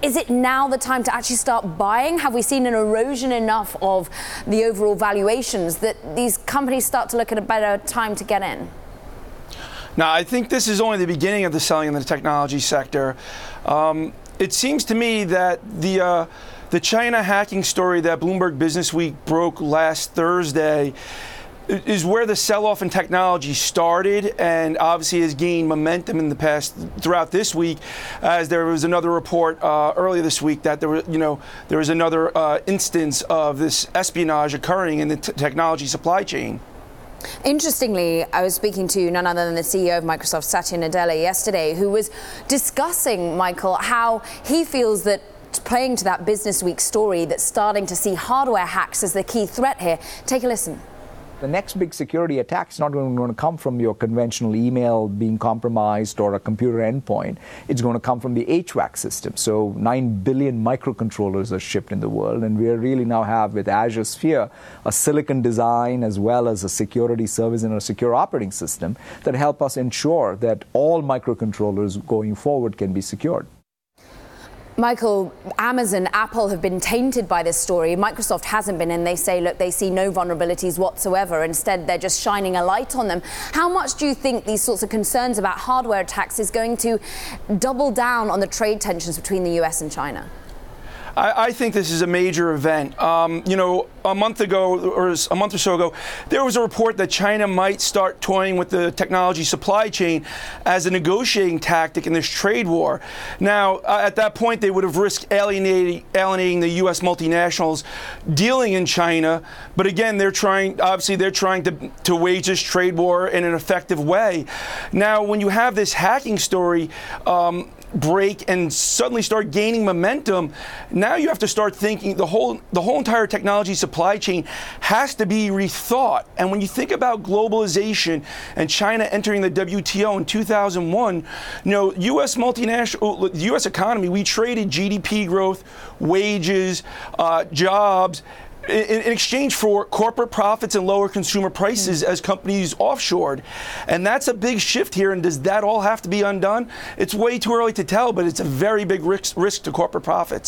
Is it now the time to actually start buying? Have we seen an erosion enough of the overall valuations that these companies start to look at a better time to get in? Now, I think this is only the beginning of the selling in the technology sector. It seems to me that the China hacking story that Bloomberg Businessweek broke last Thursday is where the sell-off in technology started, and obviously has gained momentum in the past throughout this week, as there was another report earlier this week that there was another instance of this espionage occurring in the technology supply chain. Interestingly, I was speaking to none other than the CEO of Microsoft, Satya Nadella, yesterday, who was discussing, Michael, how he feels that playing to that Business Week story, that's starting to see hardware hacks as the key threat here. Take a listen. The next big security attack is not going to come from your conventional email being compromised or a computer endpoint. It's going to come from the HVAC system. So 9 billion microcontrollers are shipped in the world, and we really now have, with Azure Sphere, a silicon design as well as a security service and a secure operating system that help us ensure that all microcontrollers going forward can be secured. Michael, Amazon, Apple have been tainted by this story. Microsoft hasn't been, and they say, look, they see no vulnerabilities whatsoever. Instead, they're just shining a light on them. How much do you think these sorts of concerns about hardware attacks is going to double down on the trade tensions between the US and China? I think this is a major event. A month or so ago, there was a report that China might start toying with the technology supply chain as a negotiating tactic in this trade war. Now, at that point, they would have risked alienating the U.S. multinationals dealing in China. But again, they're trying to wage this trade war in an effective way. Now, when you have this hacking story break and suddenly start gaining momentum, now you have to start thinking the whole entire technology supply chain has to be rethought. And when you think about globalization and China entering the WTO in 2001, U.S. economy, we traded GDP growth, wages, jobs, in exchange for corporate profits and lower consumer prices as companies offshored. And that's a big shift here. And does that all have to be undone? It's way too early to tell, but it's a very big risk to corporate profits.